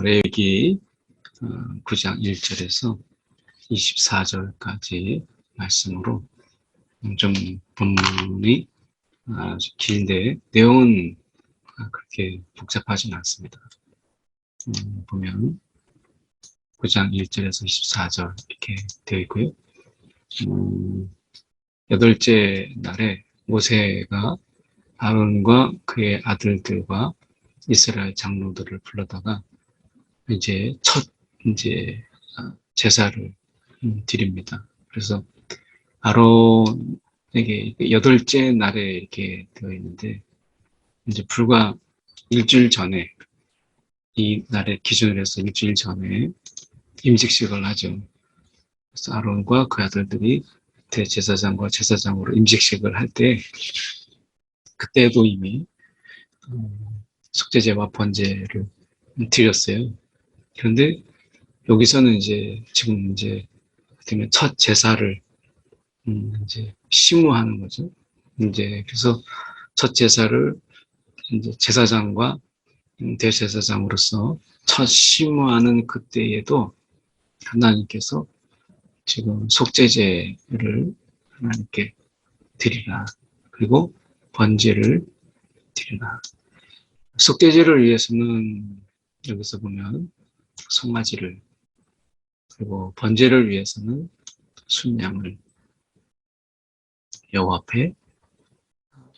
레위기 9장 1절에서 24절까지 말씀으로 좀 본문이 아주 긴데 내용은 그렇게 복잡하지는 않습니다. 보면 9장 1절에서 24절 이렇게 되어 있고요. 여덟째 날에 모세가 아론과 그의 아들들과 이스라엘 장로들을 불러다가 이제 첫 제사를 드립니다. 그래서 아론에게 여덟째 날에 이렇게 되어 있는데 이제 불과 일주일 전에 이 날에 기준으로 해서 일주일 전에 임직식을 하죠. 그래서 아론과 그 아들들이 대제사장과 제사장으로 임직식을 할 때 그때도 이미 속죄제와 번제를 드렸어요. 그런데 여기서는 지금 첫 제사를 이제 심무하는 거죠. 그래서 첫 제사를 이제 제사장과 대제사장으로서 첫 심무하는 그때에도 하나님께서 지금 속죄제를 하나님께 드리라. 그리고 번제를 드리라. 속죄제를 위해서는 여기서 보면 송아지를, 그리고 번제를 위해서는 순양을 여호와 앞에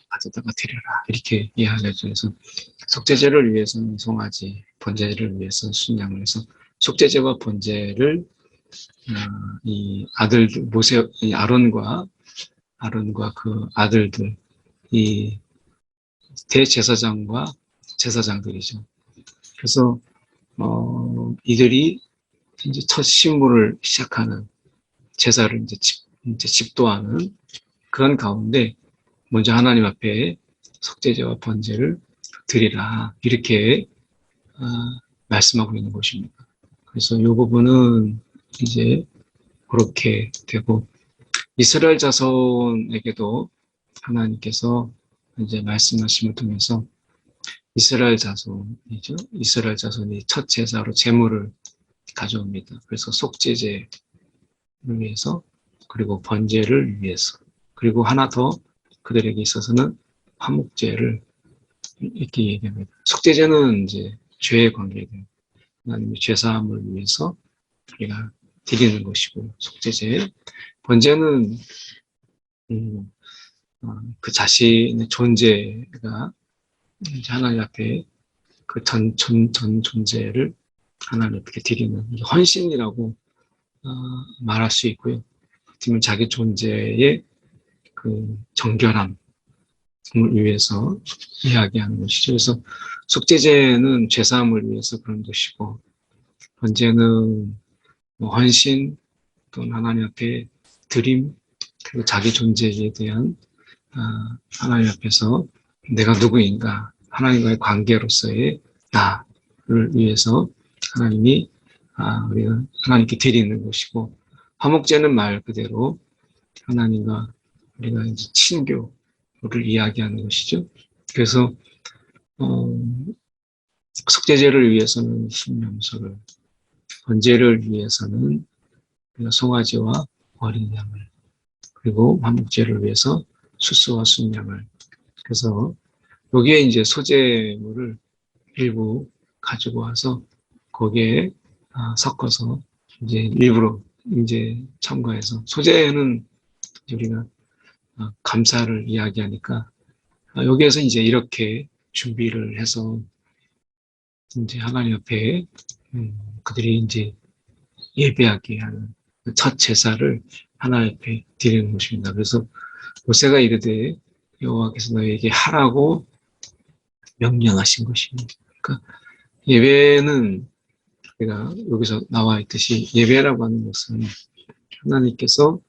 가져다가 드려라. 이렇게 이해하죠. 그래서 속죄제를 위해서는 송아지, 번제를 위해서는 순양을 해서 속죄제와 번제를 이 아들들, 이 아론과 그 아들들, 이 대제사장과 제사장들이죠. 그래서 이들이 이제 첫 심부를 시작하는 제사를 이제 집도하는 그런 가운데 먼저 하나님 앞에 속죄제와 번제를 드리라 이렇게 말씀하고 있는 것입니다. 그래서 이 부분은 이제 그렇게 되고 이스라엘 자손에게도 하나님께서 이제 말씀하심을 통해서 이스라엘 자손이죠. 이스라엘 자손이 첫 제사로 제물을 가져옵니다. 그래서 속죄제를 위해서, 그리고 번제를 위해서, 그리고 하나 더 그들에게 있어서는 화목제를 이렇게 얘기합니다. 속죄제는 이제 죄에 관계된 하나님의 죄사함을 위해서 우리가 드리는 것이고, 속죄제, 번제는 그 자신의 존재가 하나님 앞에 그 전 존재를 하나님 앞에 드리는 헌신이라고 말할 수 있고요. 그렇지만 자기 존재의 그 정결함을 위해서 이야기하는 것이죠. 그래서 속죄제는 죄사함을 위해서 그런 것이고, 번제는 헌신 또는 하나님 앞에 드림, 그리고 자기 존재에 대한 하나님 앞에서 내가 누구인가, 하나님과의 관계로서의 나를 위해서 하나님이 우리가 하나님께 드리는 것이고, 화목제는 말 그대로 하나님과 우리가 이제 친교를 이야기하는 것이죠. 그래서 속죄제를 위해서는 순명소를, 번제를 위해서는 송아지와 어린 양을, 그리고 화목제를 위해서 수수와 순양을. 그래서 여기에 이제 소제물을 일부 가지고 와서 거기에 섞어서 이제 일부러 이제 첨가해서, 소제는 우리가 감사를 이야기하니까 여기에서 이제 이렇게 준비를 해서 이제 하나님 앞에 그들이 이제 예배하게 하는 첫 제사를 하나님 앞에 드리는 것입니다. 그래서 모세가 이르되 여호와께서 너에게 하라고 명령하신 것입니다. 그러니까 예배는 우리가 여기서 나와 있듯이 예배라고 하는 것은 하나님께서,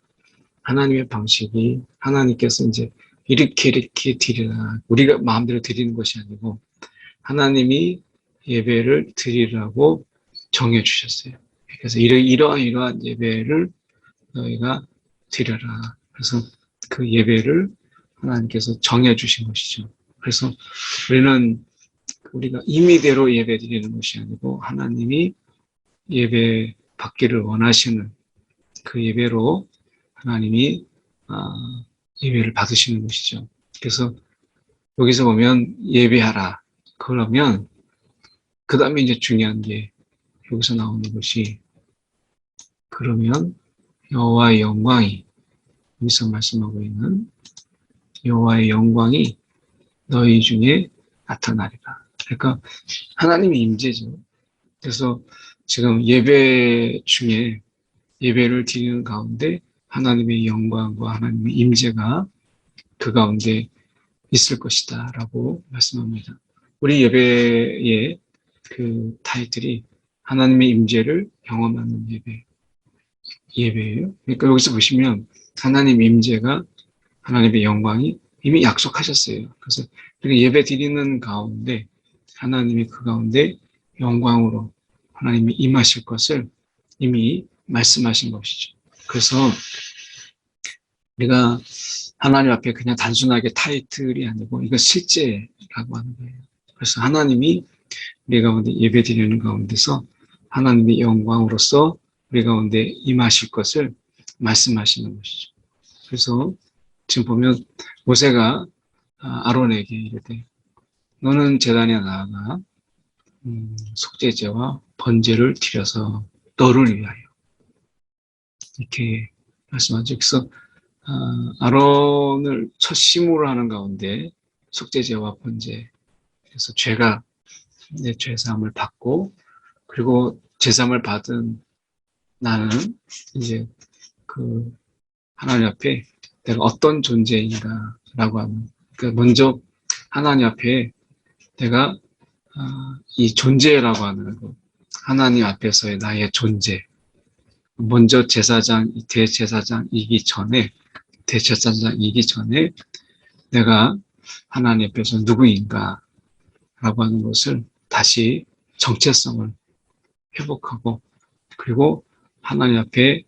하나님의 방식이 하나님께서 이제 이렇게 드리라, 우리가 마음대로 드리는 것이 아니고 하나님이 예배를 드리라고 정해 주셨어요. 그래서 이러한 예배를 너희가 드려라. 그래서 그 예배를 하나님께서 정해 주신 것이죠. 그래서 우리는 우리가 임의대로 예배 드리는 것이 아니고 하나님이 예배 받기를 원하시는 그 예배로 하나님이 예배를 받으시는 것이죠. 그래서 여기서 보면 예배하라. 그러면 그 다음에 이제 중요한 게 여기서 나오는 것이 그러면 여호와의 영광이 여기서 말씀하고 있는 여호와의 영광이 너희 중에 나타나리라. 그러니까 하나님의 임재죠. 그래서 지금 예배 중에 예배를 드리는 가운데 하나님의 영광과 하나님의 임재가 그 가운데 있을 것이다 라고 말씀합니다. 우리 예배의 그 타이틀이 하나님의 임재를 경험하는 예배예요. 그러니까 여기서 보시면 하나님의 임재가 하나님의 영광이 이미 약속하셨어요. 그래서 예배 드리는 가운데 하나님이 그 가운데 영광으로 하나님이 임하실 것을 이미 말씀하신 것이죠. 그래서 우리가 하나님 앞에 그냥 단순하게 타이틀이 아니고 이건 실제라고 하는 거예요. 그래서 하나님이 우리 가운데 예배 드리는 가운데서 하나님의 영광으로서 우리 가운데 임하실 것을 말씀하시는 것이죠. 그래서 지금 보면 모세가 아론에게 이르되 너는 제단에 나아가 속죄제와 번제를 드려서 너를 위하여 이렇게 말씀하죠. 그래서 아론을 첫 심으로 하는 가운데 속죄제와 번제, 그래서 죄가 내 죄사함을 받고 그리고 죄사함을 받은 나는 이제 그 하나님 앞에 내가 어떤 존재인가라고 하는, 그러니까 먼저 하나님 앞에 내가 이 존재라고 하는 것, 하나님 앞에서의 나의 존재, 먼저 대제사장이기 전에 내가 하나님 앞에서 누구인가라고 하는 것을 다시 정체성을 회복하고 그리고 하나님 앞에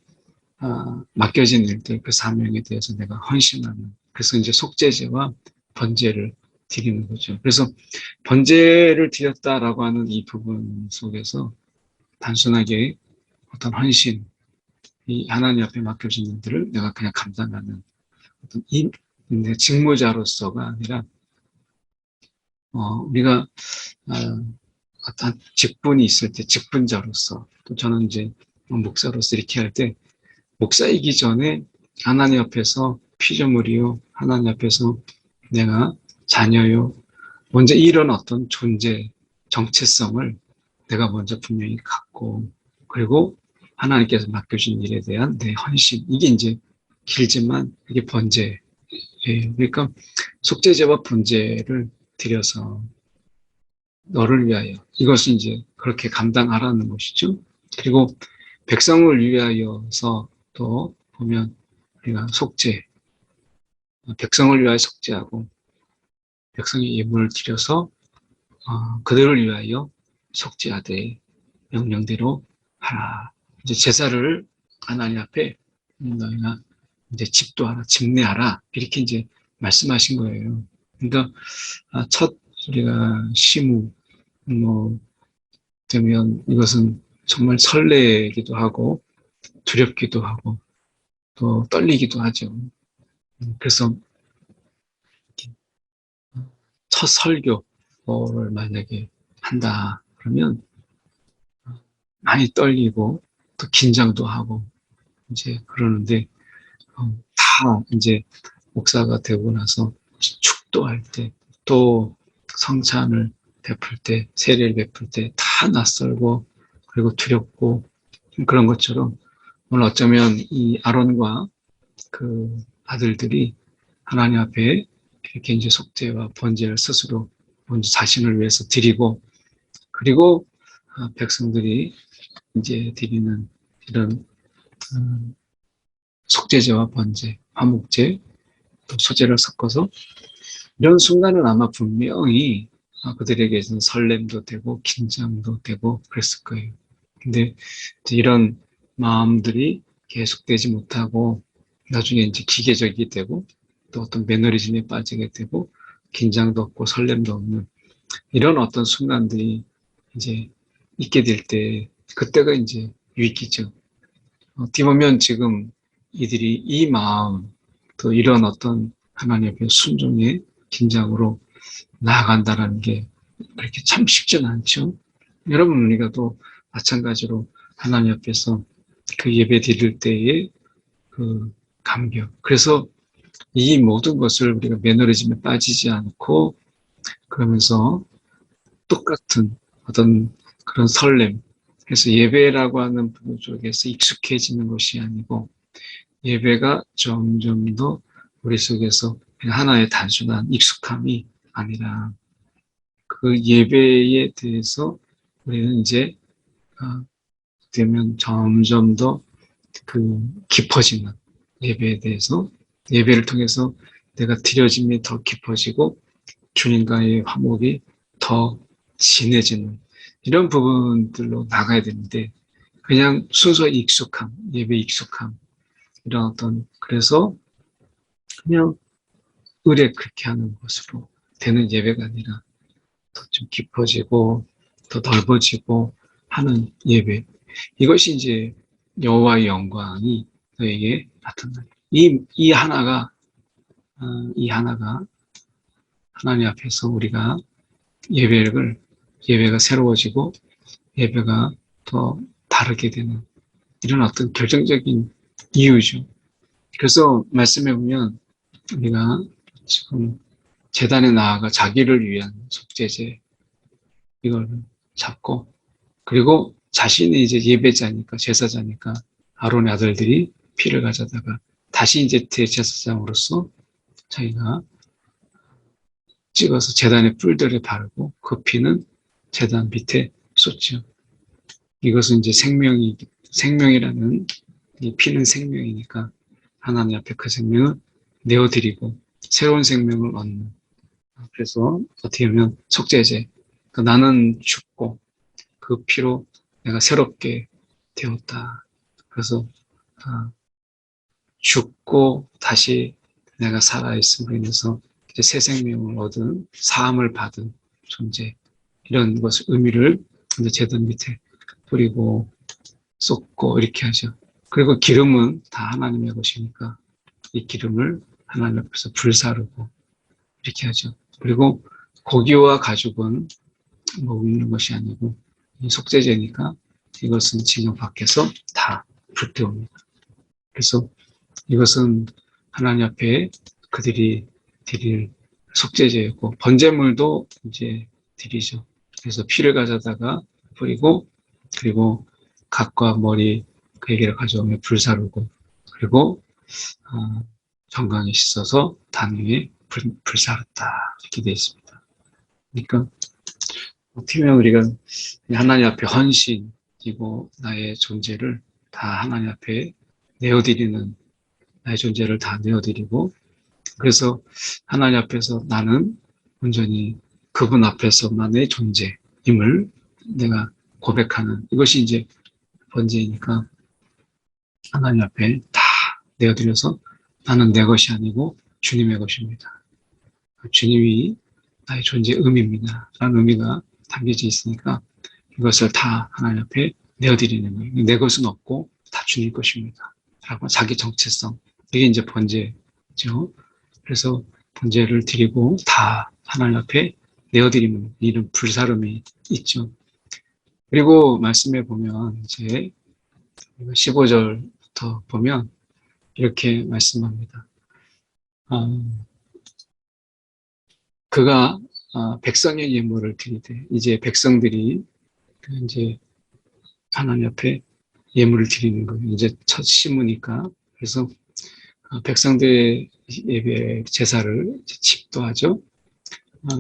맡겨진 일들, 그 사명에 대해서 내가 헌신하는, 그래서 이제 속죄제와 번제를 드리는 거죠. 그래서 번제를 드렸다라고 하는 이 부분 속에서 단순하게 어떤 헌신, 이 하나님 앞에 맡겨진 일들을 내가 그냥 감당하는 어떤 직무자로서가 아니라 우리가 어떤 직분이 있을 때 직분자로서, 또 저는 이제 목사로서 이렇게 할 때 목사이기 전에 하나님 앞에서 피조물이요, 하나님 앞에서 내가 자녀요, 먼저 이런 어떤 존재, 정체성을 내가 먼저 분명히 갖고, 그리고 하나님께서 맡겨준 일에 대한 내 헌신, 이게 이제 길지만 이게 번제예요. 그러니까 속죄제와 번제를 드려서 너를 위하여, 이것을 이제 그렇게 감당하라는 것이죠. 그리고 백성을 위하여서 또 보면 우리가 백성을 위하여 속죄하고 백성의 예물을 드려서 그들을 위하여 속죄하되 명령대로 하라. 이제 제사를 하나님 앞에 너희가 이제 집도하라, 집례하라, 이렇게 이제 말씀하신 거예요. 그러니까 첫 우리가 시무 되면 이것은 정말 설레기도 하고 두렵기도 하고 또 떨리기도 하죠. 그래서 첫 설교를 만약에 한다 그러면 많이 떨리고 또 긴장도 하고 이제 그러는데 다 이제 목사가 되고 나서 축도할 때 또 성찬을 베풀 때 세례를 베풀 때 다 낯설고 그리고 두렵고 그런 것처럼 오늘 어쩌면 이 아론과 그 아들들이 하나님 앞에 이렇게 이제 속죄와 번제를 스스로 먼저 자신을 위해서 드리고 그리고 백성들이 이제 드리는 이런 속죄제와 번제, 화목제, 또 소제를 섞어서 이런 순간은 아마 분명히 그들에게서는 설렘도 되고 긴장도 되고 그랬을 거예요. 근데 이런 마음들이 계속되지 못하고 나중에 이제 기계적이 되고 또 어떤 매너리즘에 빠지게 되고 긴장도 없고 설렘도 없는 이런 어떤 순간들이 이제 있게 될 때, 그때가 이제 위기죠. 어떻게 보면 지금 이들이 이 마음, 또 이런 어떤 하나님 앞에 순종의 긴장으로 나아간다는 게 그렇게 참 쉽지는 않죠. 여러분, 우리가 또 마찬가지로 하나님 앞에서 그 예배 드릴 때의 그 감격. 그래서 이 모든 것을 우리가 매너리즘에 빠지지 않고 그러면서 똑같은 어떤 그런 설렘. 그래서 예배라고 하는 부분 쪽에서 익숙해지는 것이 아니고 예배가 점점 더 우리 속에서 그냥 하나의 단순한 익숙함이 아니라 그 예배에 대해서 우리는 이제 되면 점점 더 그 깊어지는 예배에 대해서 예배를 통해서 내가 드려짐이 더 깊어지고 주님과의 화목이 더 진해지는 이런 부분들로 나가야 되는데 그냥 순수 익숙함, 예배 익숙함 이런 어떤 그래서 그냥 의례 그렇게 하는 것으로 되는 예배가 아니라 더 좀 깊어지고 더 넓어지고 하는 예배 이것이 이제 여호와의 영광이 너에게 나타나요. 이 하나가 이 하나가 하나님 앞에서 우리가 예배가 새로워지고 예배가 더 다르게 되는 이런 어떤 결정적인 이유죠. 그래서 말씀해 보면 우리가 지금 제단에 나아가 자기를 위한 속죄제 이걸 잡고 그리고 자신이 이제 예배자니까 제사자니까 아론의 아들들이 피를 가져다가 다시 이제 대제사장으로서 자기가 찍어서 제단의 뿔들에 바르고 그 피는 제단 밑에 쏟죠. 이것은 이제 생명이라는 이 피는 생명이니까 하나님 앞에 그 생명을 내어드리고 새로운 생명을 얻는. 그래서 어떻게 보면 속죄제. 나는 죽고 그 피로 내가 새롭게 되었다. 그래서 죽고 다시 내가 살아있음으로 인해서 이제 새 생명을 얻은 사함을 받은 존재 이런 것을 의미를 이제 제단 밑에 뿌리고 쏟고 이렇게 하죠. 그리고 기름은 다 하나님의 것이니까 이 기름을 하나님 앞에서 불사르고 이렇게 하죠. 그리고 고기와 가죽은 먹는 것이 아니고 이 속죄제니까 이것은 진영 밖에서 다 불태웁니다. 그래서 이것은 하나님 앞에 그들이 드릴 속죄제였고 번제물도 이제 드리죠. 그래서 피를 가져다가 뿌리고 그리고 각과 머리 그에게를 가져오며 불사르고 그리고 정강에 씻어서 단 위에 불사랐다 이렇게 되어 있습니다. 그러니까 어떻게 보면 우리가 하나님 앞에 헌신이고 나의 존재를 다 하나님 앞에 내어드리는 나의 존재를 다 내어드리고 그래서 하나님 앞에서 나는 온전히 그분 앞에서만의 존재임을 내가 고백하는 이것이 이제 번제이니까 하나님 앞에 다 내어드려서 나는 내 것이 아니고 주님의 것입니다. 주님이 나의 존재의 의미입니다. 라는 의미가 담겨져 있으니까 이것을 다 하나님 앞에 내어드리는 거예요. 내 것은 없고 다 주님 것입니다. 라고 자기 정체성. 이게 이제 번제죠. 그래서 번제를 드리고 다 하나님 앞에 내어드리는 이런 불사름이 있죠. 그리고 말씀에 보면 이제 15절부터 보면 이렇게 말씀합니다. 그가 백성의 예물을 드리되 이제 백성들이 이제 하나님 앞에 예물을 드리는 거예요. 이제 첫 심으니까 그래서 백성들의 예배 제사를 집도하죠.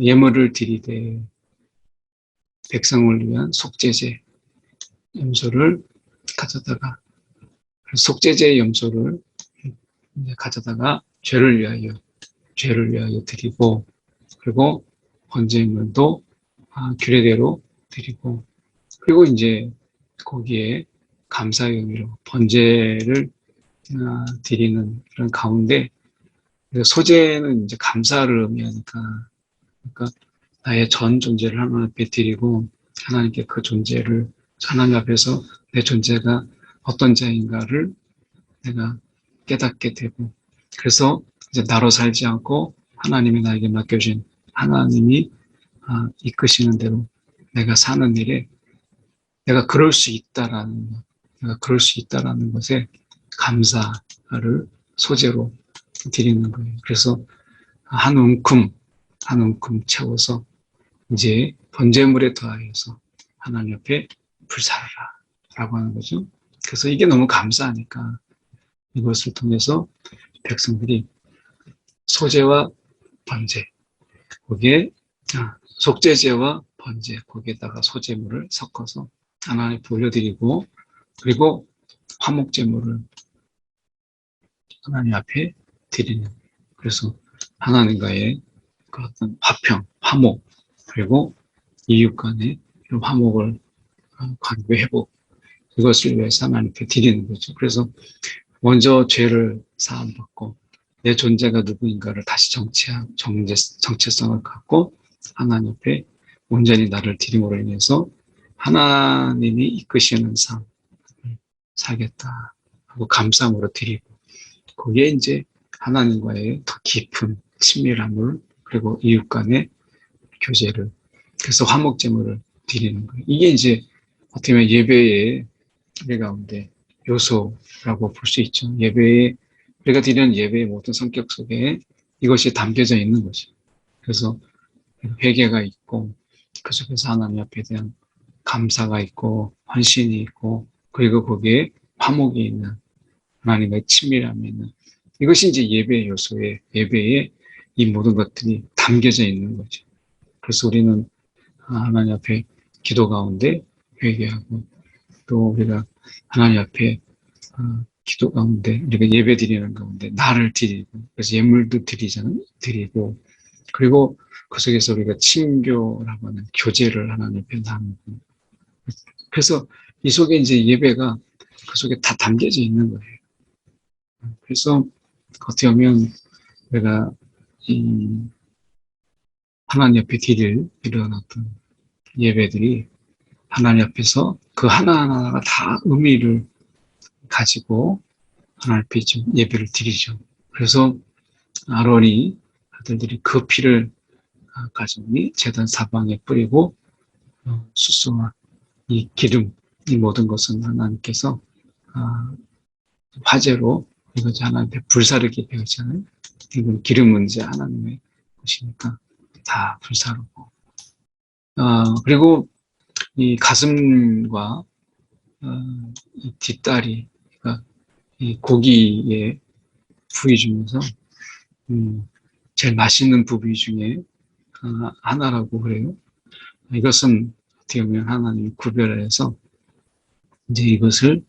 예물을 드리되 백성을 위한 속죄제 염소를 가져다가 속죄제 염소를 가져다가 죄를 위하여 드리고 그리고 번제물도 규례대로 드리고 그리고 이제 거기에 감사의 의미로 번제를 드리는 그런 가운데 소제는 이제 감사를 의미하니까 그러니까 나의 전 존재를 하나님 앞에 드리고 하나님께 그 존재를 하나님 앞에서 내 존재가 어떤 자인가를 내가 깨닫게 되고 그래서 이제 나로 살지 않고 하나님이 나에게 맡겨준 하나님이 이끄시는 대로 내가 사는 일에 내가 그럴 수 있다라는 것, 내가 그럴 수 있다라는 것에 감사를 소재로 드리는 거예요. 그래서 한 움큼 채워서 이제 번제물에 더하여서 하나님 옆에 불사르라 라고 하는 거죠. 그래서 이게 너무 감사하니까 이것을 통해서 백성들이 소제와 번제, 거기에 속죄제와 번제, 거기에다가 소제물을 섞어서 하나님께 올려드리고 그리고 화목제물을 하나님 앞에 드리는 그래서 하나님과의 그 어떤 화평, 화목 그리고 이웃 간의 화목을 관계 회복 이것을 위해서 하나님께 드리는 거죠. 그래서 먼저 죄를 사함받고 내 존재가 누구인가를 다시 정체성을 갖고 하나님 앞에 온전히 나를 드림으로 인해서 하나님이 이끄시는 삶을 살겠다 하고 감사함으로 드리고 거기에 이제 하나님과의 더 깊은 친밀함을 그리고 이웃 간의 교제를 그래서 화목제물을 드리는 거예요. 이게 이제 어떻게 보면 예배의 우리 가운데 요소라고 볼 수 있죠. 우리가 드리는 예배의 모든 성격 속에 이것이 담겨져 있는 거죠. 그래서 회개가 있고 그 속에서 하나님 앞에 대한 감사가 있고 헌신이 있고 그리고 거기에 화목이 있는 하나님과의 친밀함이 있는 이것이 이제 예배의 요소에 예배에 이 모든 것들이 담겨져 있는 거죠. 그래서 우리는 하나님 앞에 기도 가운데 회개하고 또 우리가 하나님 앞에 기도 가운데 우리가 예배 드리는 가운데 나를 드리고 그래서 예물도 드리고 그리고 그 속에서 우리가 친교라고 하는 교제를 하나님 앞에 나누고 그래서 이 속에 이제 예배가 그 속에 다 담겨져 있는 거예요. 그래서 어떻게 보면 우리가 이 하나님 앞에 드릴 이런 어떤 예배들이 하나님 앞에서 그 하나하나가 다 의미를 가지고 하나님 앞에 좀 예배를 드리죠. 그래서 아론이 아들들이 그 피를 가져오니 제단 사방에 뿌리고 수수와 이 기름 이 모든 것은 하나님께서 화제로 이것이 하나님께 불사르게 되었잖아요. 이건 기름은 이제 하나님의 것이니까 다 불사르고 그리고 이 가슴과 이 뒷다리 그러니까 이 고기의 부위 중에서 제일 맛있는 부위 중에 하나라고 그래요. 이것은 어떻게 보면 하나님이 구별해서 이제 이것을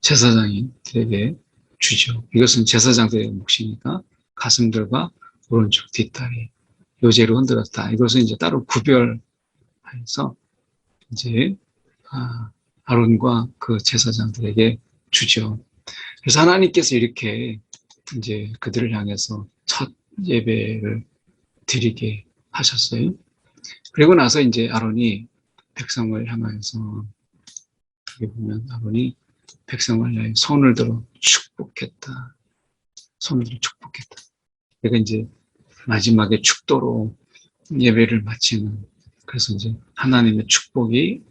제사장들에게 주죠. 이것은 제사장들의 몫이니까 가슴들과 오른쪽 뒷다리 요제로 흔들었다. 이것은 이제 따로 구별해서 이제 아론과 그 제사장들에게 주죠. 그래서 하나님께서 이렇게 이제 그들을 향해서 첫 예배를 드리게 하셨어요. 그리고 나서 이제 아론이 백성을 향하여서 여기 보면 아론이 백성을 향해 손을 들어 축복했다. 손을 들어 축복했다. 그러니까 이제 마지막에 축도로 예배를 마치는 그래서 이제 하나님의 축복이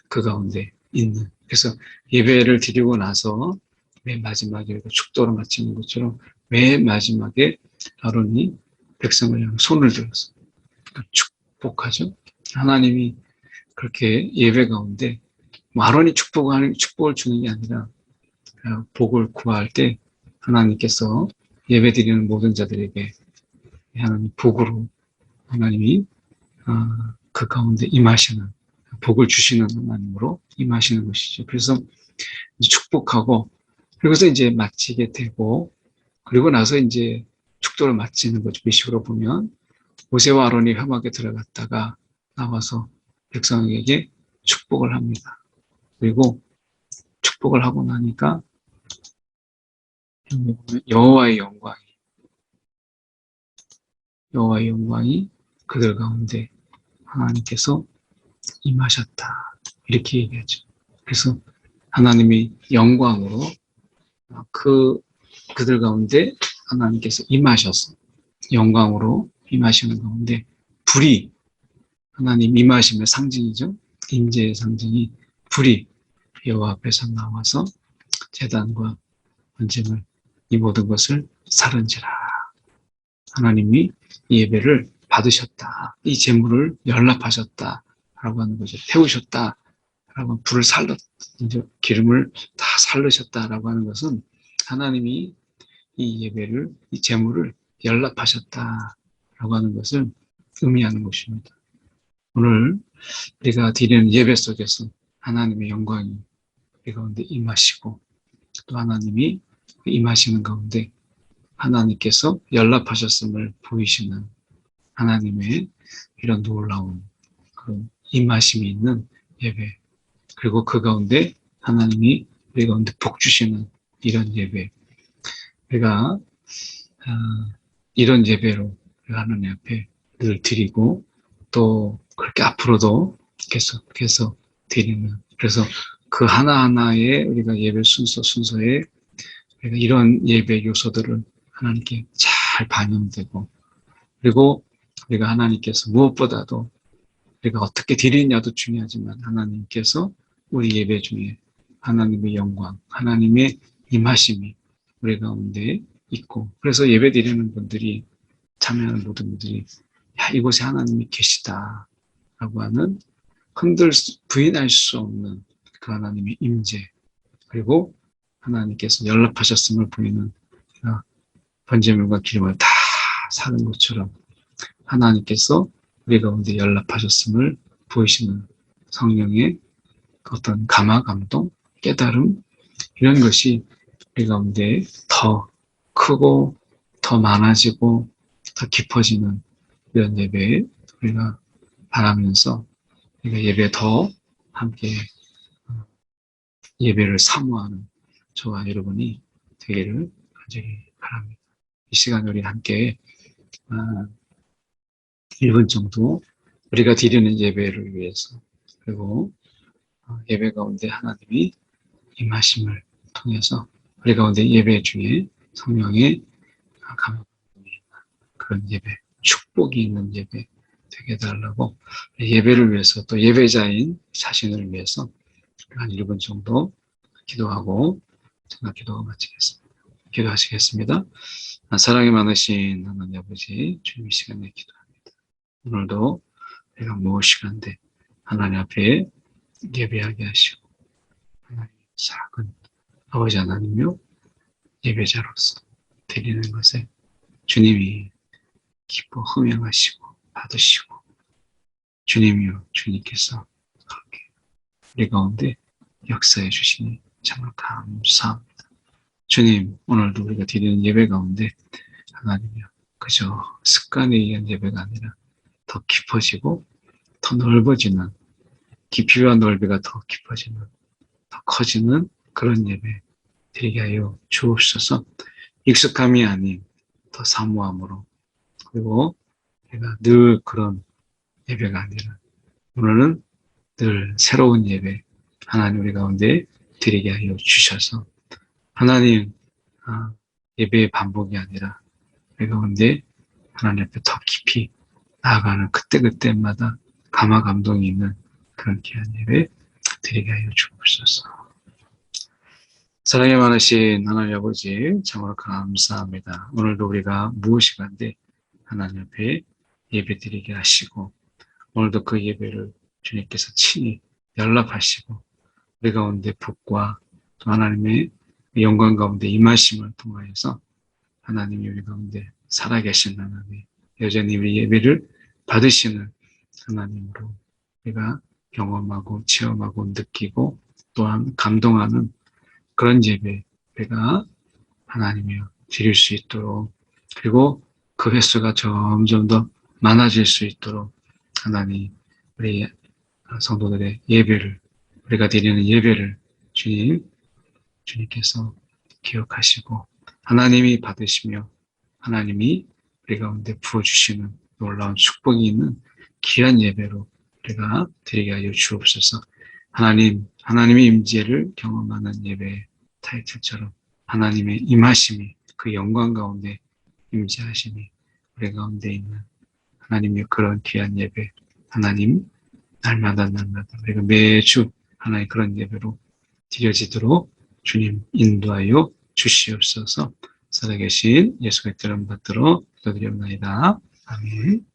그 가운데 있는 그래서 예배를 드리고 나서 맨 마지막에 축도로 마치는 것처럼 맨 마지막에 아론이 백성을 향해 손을 들어서 축복하죠. 하나님이 그렇게 예배 가운데 아론이 축복을 주는 게 아니라 복을 구할 때 하나님께서 예배 드리는 모든 자들에게 하나님 복으로 하나님이 그 가운데 임하시는 복을 주시는 하나님으로 임하시는 것이죠. 그래서 이제 축복하고 그리고서 이제 마치게 되고 그리고 나서 이제 축도를 마치는 거죠. 미식으로 보면 모세와 아론이 회막에 들어갔다가 나와서 백성에게 축복을 합니다. 그리고 축복을 하고 나니까 여호와의 영광이 그들 가운데 하나님께서 임하셨다. 이렇게 얘기하죠. 그래서 하나님이 영광으로 그들 가운데 하나님께서 임하셔서 영광으로 임하시는 가운데 불이 하나님 임하심의 상징이죠. 임재의 상징이 불이 여호와 앞에서 나와서 제단과 번제물 이 모든 것을 살은지라. 하나님이 이 예배를 받으셨다. 이 제물을 연락하셨다라고 하는 거죠. 태우셨다라고 불을 이제 기름을 다 살르셨다라고 하는 것은 하나님이 이 예배를, 이 제물을 연락하셨다라고 하는 것을 의미하는 것입니다. 오늘 우리가 드리는 예배 속에서 하나님의 영광이 우리 가운데 임하시고 또 하나님이 임하시는 가운데 하나님께서 연락하셨음을 보이시는 하나님의 이런 놀라운 그런 임하심이 있는 예배, 그리고 그 가운데 하나님이 우리 가운데 복 주시는 이런 예배, 우리가 이런 예배로 하나님 앞에 늘 드리고 또 그렇게 앞으로도 계속해서 드리는, 그래서 그 하나하나의 우리가 예배 순서에 우리가 이런 예배 요소들을 하나님께 잘 반영되고, 그리고 우리가 하나님께서 무엇보다도 우리가 어떻게 드리느냐도 중요하지만 하나님께서 우리 예배 중에 하나님의 영광, 하나님의 임하심이 우리 가운데 있고, 그래서 예배 드리는 분들이, 참여하는 모든 분들이 야, 이곳에 하나님이 계시다라고 하는 부인할 수 없는 그 하나님의 임재, 그리고 하나님께서 연락하셨음을 보이는 번제물과 기름을 다 사는 것처럼 하나님께서 우리 가운데 연락하셨음을 보이시는 성령의 어떤 감화, 감동, 깨달음, 이런 것이 우리 가운데 더 크고 더 많아지고 더 깊어지는 이런 예배에 우리가 바라면서 우리가 예배에 더 함께 예배를 사모하는 저와 여러분이 되기를 간절히 바랍니다. 이 시간 우리 함께 1분 정도 우리가 드리는 예배를 위해서, 그리고 예배 가운데 하나님이 임하심을 통해서 우리 가운데 예배 중에 성령의 감동이 있는 그런 예배, 축복이 있는 예배 되게 해달라고, 예배를 위해서 또 예배자인 자신을 위해서 한 1분 정도 기도하고 제가 기도 마치겠습니다. 기도하시겠습니다. 사랑이 많으신 하나님 아버지, 주님 이 시간에 기도합니다. 오늘도 내가 무엇이간데 하나님 앞에 예배하게 하시고 하나님 작은 아버지 하나님요 예배자로서 드리는 것에 주님이 기뻐 흠양하시고 받으시고, 주님이요 주님께서 그렇게 우리 가운데 역사해 주시니 정말 감사합니다. 주님, 오늘도 우리가 드리는 예배 가운데 하나님이요 그저 습관에 의한 예배가 아니라 더 깊어지고 더 넓어지는, 깊이와 넓이가 더 깊어지는, 더 커지는 그런 예배 드리게 하여 주옵소서. 익숙함이 아닌 더 사모함으로, 그리고 내가 늘 그런 예배가 아니라 오늘은 늘 새로운 예배 하나님 우리 가운데 드리게 하여 주셔서 하나님 예배의 반복이 아니라 우리 가운데 하나님 앞에 더 깊이 나아가는 그때그때마다 감화 감동이 있는 그런 귀한 예배 드리게 하여 주옵소서. 사랑이 많으신 하나님 아버지, 참으로 감사합니다. 오늘도 우리가 무엇이간데 하나님 앞에 예배 드리게 하시고, 오늘도 그 예배를 주님께서 친히 연락하시고 우리 가운데 복과 또 하나님의 영광 가운데 임하심을 통하여서 하나님이 우리 가운데 살아계신 하나님, 여전히 우리 예배를 받으시는 하나님으로 우리가 경험하고 체험하고 느끼고 또한 감동하는 그런 예배 우리가 하나님이여 드릴 수 있도록, 그리고 그 횟수가 점점 더 많아질 수 있도록 하나님 우리 성도들의 예배를, 우리가 드리는 예배를 주님께서 기억하시고 하나님이 받으시며 하나님이 우리 가운데 부어주시는 놀라운 축복이 있는 귀한 예배로 우리가 드리게 하여 주옵소서. 하나님의 임재를 경험하는 예배 타이틀처럼 하나님의 임하심이 그 영광 가운데 임재하심이 우리 가운데 있는 하나님의 그런 귀한 예배, 하나님 날마다 우리가 매주 하나의 그런 예배로 드려지도록 주님 인도하여 주시옵소서. 살아계신 예수의 이름 받들어 기도드리옵나이다. 아멘.